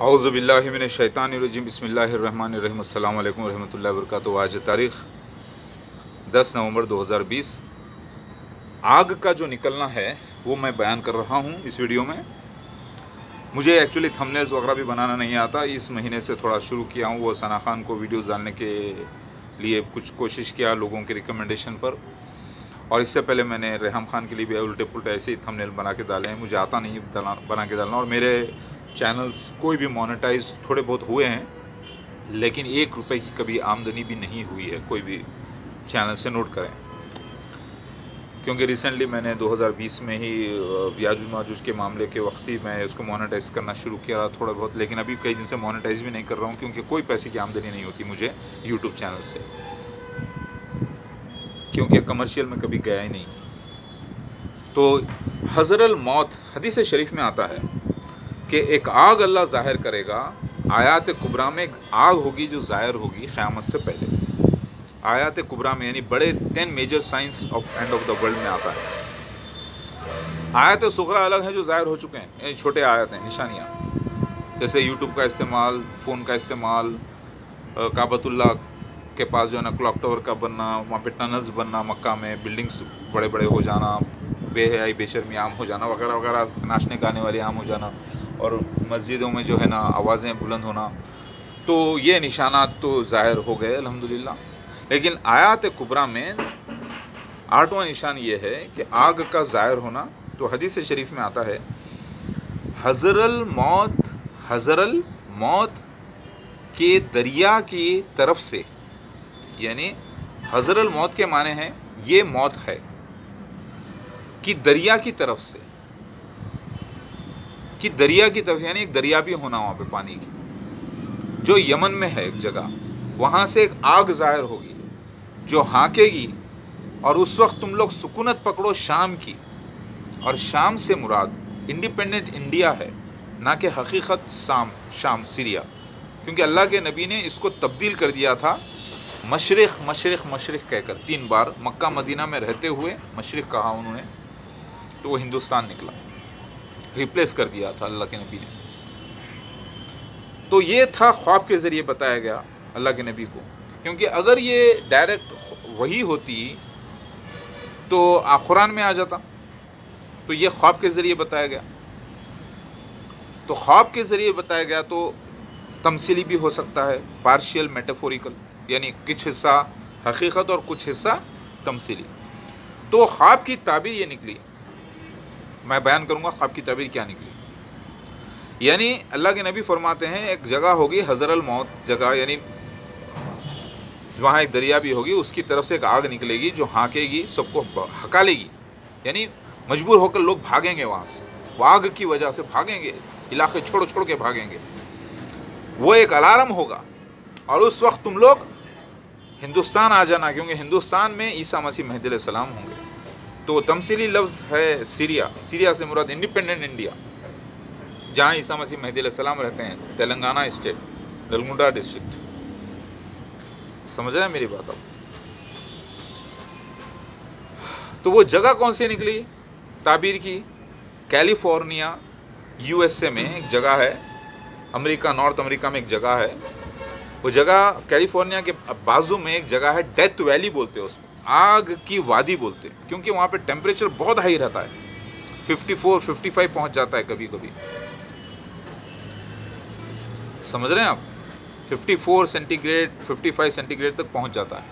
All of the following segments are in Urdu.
اعوذ باللہ من الشیطان الرجیم بسم اللہ الرحمن الرحیم السلام علیکم ورحمۃ اللہ وبرکاتہ۔ آج تاریخ 10 نومبر 2020۔ آگ کا جو نکلنا ہے وہ میں بیان کر رہا ہوں اس ویڈیو میں۔ مجھے ایکچولی تھمبنیلز وغیرہ بھی بنانا نہیں آتا، اس مہینے سے تھوڑا شروع کیا ہوں۔ وہ ثنا خان کو ویڈیوز ڈالنے کے لیے کچھ کوشش کیا لوگوں کے ریکمنڈیشن پر، اور اس سے پہلے میں نے ریحام خان کے لیے بھی الٹے پلٹے ایسے ہی تھمبنیل بنا کے ڈالے ہیں۔ مجھے آتا نہیں بنا کے ڈالنا، اور میرے چینلز کوئی بھی مونیٹائز تھوڑے بہت ہوئے ہیں، لیکن 1 روپے کی کبھی آمدنی بھی نہیں ہوئی ہے کوئی بھی چینل سے، نوٹ کریں۔ کیونکہ ریسنٹلی میں نے 2020 میں ہی یاجوج ماجوج کے معاملے کے وقت ہی میں اس کو مونیٹائز کرنا شروع کیا تھوڑا بہت، لیکن ابھی کئی دن سے مونیٹائز بھی نہیں کر رہا ہوں، کیونکہ کوئی پیسے کی آمدنی نہیں ہوتی مجھے یوٹیوب چینل سے، کیونکہ کمرشیل میں کبھی گیا ہی نہیں۔ تو حضر الموت حدیث شریف میں آتا ہے کہ ایک آگ اللہ ظاہر کرے گا، آیات کبریٰ میں ایک آگ ہوگی جو ظاہر ہوگی قیامت سے پہلے۔ آیات کبریٰ میں یعنی بڑے 10 major signs of end of the world میں آتا ہے۔ آیات صغریٰ الگ ہیں جو ظاہر ہو چکے ہیں، یعنی چھوٹے آیات ہیں، نشانیاں، جیسے یوٹیوب کا استعمال، فون کا استعمال، کعبۃ اللہ کے پاس جو ہے نا کلاک ٹاور کا بننا، وہاں پہ ٹنلز بننا، مکہ میں بلڈنگز بڑے بڑے ہو جانا، بے حیائی بے شرمی عام ہو جانا وغیرہ وغیرہ، ناچنے گانے والے عام ہو جانا، اور مسجدوں میں جو ہے نا آوازیں بلند ہونا۔ تو یہ نشانات تو ظاہر ہو گئے الحمدللہ، لیکن آیات کبریٰ میں 8واں نشان یہ ہے کہ آگ کا ظاہر ہونا۔ تو حدیث شریف میں آتا ہے حضر الموت کے دریا کی طرف سے، یعنی حضر الموت کے معنی ہیں یہ موت ہے کہ دریا کی طرف سے، کہ دریا کی طرف، یعنی ایک دریا بھی ہونا وہاں پہ پانی کی، جو یمن میں ہے ایک جگہ، وہاں سے ایک آگ ظاہر ہوگی جو ہانکے گی، اور اس وقت تم لوگ سکونت پکڑو شام کی، اور شام سے مراد انڈیپینڈنٹ انڈیا ہے، نہ کہ حقیقت شام سیریا، کیونکہ اللہ کے نبی نے اس کو تبدیل کر دیا تھا، مشرق مشرق مشرق کہہ کر 3 بار مکہ مدینہ میں رہتے ہوئے مشرق کہا انہوں نے، تو وہ ہندوستان نکلا، ریپلیس کر دیا تھا اللہ کے نبی نے۔ تو یہ تھا خواب کے ذریعے بتایا گیا اللہ کے نبی کو، کیونکہ اگر یہ ڈائریکٹ وہی ہوتی تو قرآن میں آ جاتا، تو یہ خواب کے ذریعے بتایا گیا۔ تو خواب کے ذریعے بتایا گیا تو تمثیلی بھی ہو سکتا ہے، پارشیل میٹافوریکل، یعنی کچھ حصہ حقیقت اور کچھ حصہ تمثیلی۔ تو خواب کی تعبیر یہ نکلی، میں بیان کروں گا خواب کی تعبیر کیا نکلی۔ یعنی اللہ کے نبی فرماتے ہیں ایک جگہ ہوگی حضر الموت جگہ، یعنی وہاں ایک دریا بھی ہوگی، اس کی طرف سے ایک آگ نکلے گی جو ہانکے گی، سب کو ہکا لے گی، یعنی مجبور ہو کر لوگ بھاگیں گے وہاں سے، وہ آگ کی وجہ سے بھاگیں گے، علاقے چھوڑ چھوڑ کے بھاگیں گے۔ وہ ایک الارم ہوگا، اور اس وقت تم لوگ ہندوستان آ جانا، کیونکہ ہندوستان میں عیسیٰ مسیح مہدی علیہ السلام ہوں گے۔ تو تمثیلی لفظ ہے سیریا، سیریا سے مراد انڈیپینڈنٹ انڈیا، جہاں عیسیٰ مسیح مہدی علیہ السلام رہتے ہیں، تلنگانہ اسٹیٹ، نلگونڈا ڈسٹرکٹ۔ سمجھ رہے ہیں میری بات اب؟ تو وہ جگہ کون سی نکلی تعبیر کی؟ کیلیفورنیا USA میں ایک جگہ ہے، امریکہ، نارتھ امریکہ میں ایک جگہ ہے، وہ جگہ کیلیفورنیا کے بازو میں ایک جگہ ہے، ڈیتھ ویلی بولتے ہیں اس کو، آگ کی وادی بولتے ہیں، کیونکہ وہاں پہ ٹیمپریچر بہت ہائی رہتا ہے، 54 55 پہنچ جاتا ہے کبھی کبھی، سمجھ رہے ہیں آپ؟ 54 سینٹی گریڈ 55 سینٹی گریڈ تک پہنچ جاتا ہے۔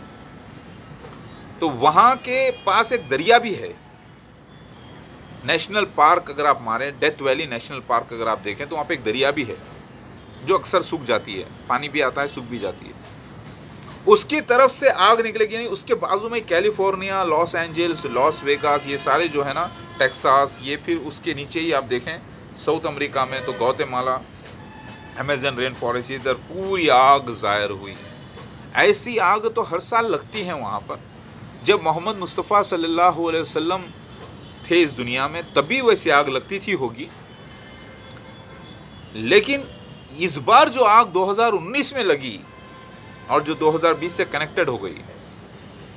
تو وہاں کے پاس ایک دریا بھی ہے، نیشنل پارک اگر آپ ماریں، ڈیتھ ویلی نیشنل پارک اگر آپ دیکھیں تو وہاں پہ ایک دریا بھی ہے جو اکثر سوکھ جاتی ہے، پانی بھی آتا ہے سوکھ بھی جاتی ہے، اس کی طرف سے آگ نکلے گی، یعنی اس کے بازو میں California, Los Angeles, Las Vegas, یہ سارے جو ہے نا، ٹیکساس، یہ پھر اس کے نیچے ہی آپ دیکھیں ساؤتھ امریکہ میں تو گواتیمالا، امیزن رین فارسٹ، ادھر پوری آگ ظاہر ہوئی۔ ایسی آگ تو ہر سال لگتی ہیں وہاں پر، جب محمد مصطفیٰ صلی اللہ علیہ وسلم تھے اس دنیا میں تبھی ویسی آگ لگتی تھی ہوگی، لیکن اس بار جو آگ 2019 میں لگی اور جو 2020 سے کنیکٹڈ ہو گئی،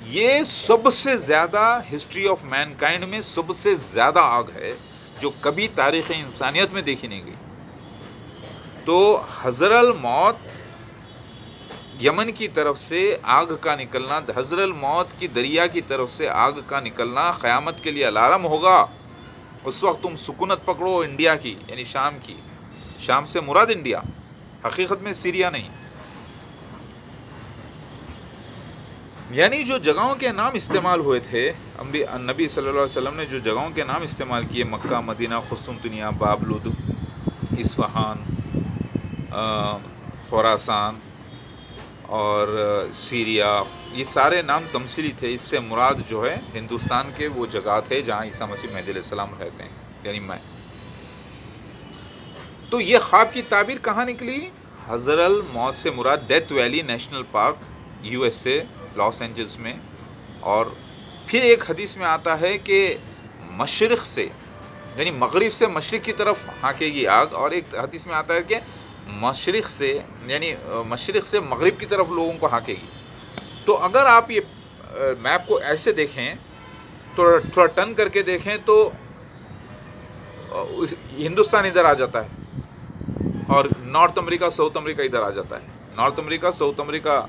یہ سب سے زیادہ ہسٹری آف مین کائنڈ میں سب سے زیادہ آگ ہے جو کبھی تاریخ انسانیت میں دیکھی نہیں گئی۔ تو حضر الموت یمن کی طرف سے آگ کا نکلنا، حضر الموت کی دریا کی طرف سے آگ کا نکلنا قیامت کے لیے الارم ہوگا۔ اس وقت تم سکونت پکڑو انڈیا کی، یعنی شام کی۔ شام سے مراد انڈیا، حقیقت میں سیریا نہیں۔ یعنی جو جگہوں کے نام استعمال ہوئے تھے، نبی صلی اللہ علیہ وسلم نے جو جگہوں کے نام استعمال کیے، مکہ، مدینہ، قسطنطنیہ، بابلود، اصفہان، خراسان اور سیریا، یہ سارے نام تمثیلی تھے۔ اس سے مراد جو ہے ہندوستان کے وہ جگہ تھے جہاں عیسیٰ مسیح مہدی علیہ السلام رہتے ہیں، یعنی میں۔ تو یہ خواب کی تعبیر کہاں نکلی؟ حضر الموت سے مراد Death Valley National Park, U S A, Los Angeles میں۔ اور پھر ایک حدیث میں آتا ہے کہ مشرق سے، یعنی مغرب سے مشرق کی طرف ہانکے گی آگ، اور ایک حدیث میں آتا ہے کہ مشرق سے، یعنی مشرق سے مغرب کی طرف لوگوں کو ہانکے گی۔ تو اگر آپ یہ میپ کو ایسے دیکھیں، تو تھوڑا ٹرن کر کے دیکھیں تو ہندوستان ادھر آ جاتا ہے، اور نارتھ امریکہ، ساؤتھ امریکہ ادھر آ جاتا ہے۔ نارتھ امریکہ، ساؤتھ امریکہ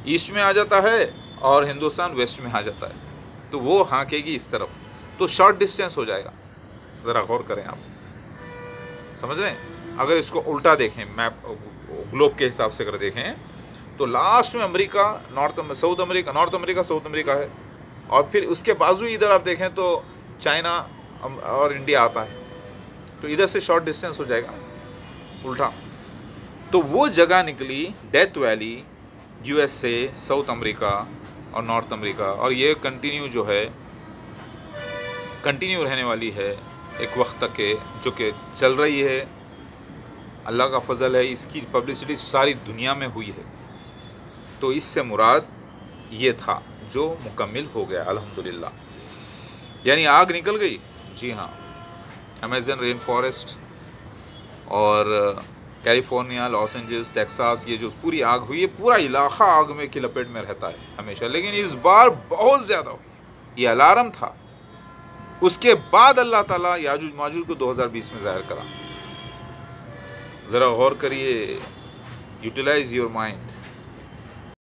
ایسٹ میں آ جاتا ہے، اور ہندوستان ویسٹ میں آ جاتا ہے۔ تو وہ ہانکے گی اس طرف، تو شارٹ ڈسٹینس ہو جائے گا۔ ذرا غور کریں، آپ سمجھ رہے ہیں؟ اگر اس کو الٹا دیکھیں، میپ گلوب کے حساب سے اگر دیکھیں، تو لاسٹ میں امریکہ، نارتھ امریکہ ساؤتھ امریکہ ہے، اور پھر اس کے بازو ادھر آپ دیکھیں تو چائنا اور انڈیا آتا ہے۔ تو ادھر سے شارٹ ڈسٹینس ہو جائے گا الٹا۔ تو وہ جگہ نکلی Death Valley, U S A, South امریکہ اور نارتھ امریکہ، اور یہ کنٹینیو رہنے والی ہے ایک وقت تک کے، جو کہ چل رہی ہے۔ اللہ کا فضل ہے، اس کی پبلسٹی ساری دنیا میں ہوئی ہے۔ تو اس سے مراد یہ تھا جو مکمل ہو گیا الحمدللہ۔ یعنی آگ نکل گئی، جی ہاں، امیزن رین فارسٹ اور کیلیفورنیا، لاس اینجلس، ٹیکساس، یہ جو پوری آگ ہوئی ہے، پورا علاقہ آگ میں کی لپیٹ میں رہتا ہے ہمیشہ، لیکن اس بار بہت زیادہ ہوئی۔ یہ الارم تھا۔ اس کے بعد اللہ تعالیٰ یاجوج ماجوج کو 2020 میں ظاہر کرا۔ ذرا غور کریے، یوٹیلائز یور مائنڈ۔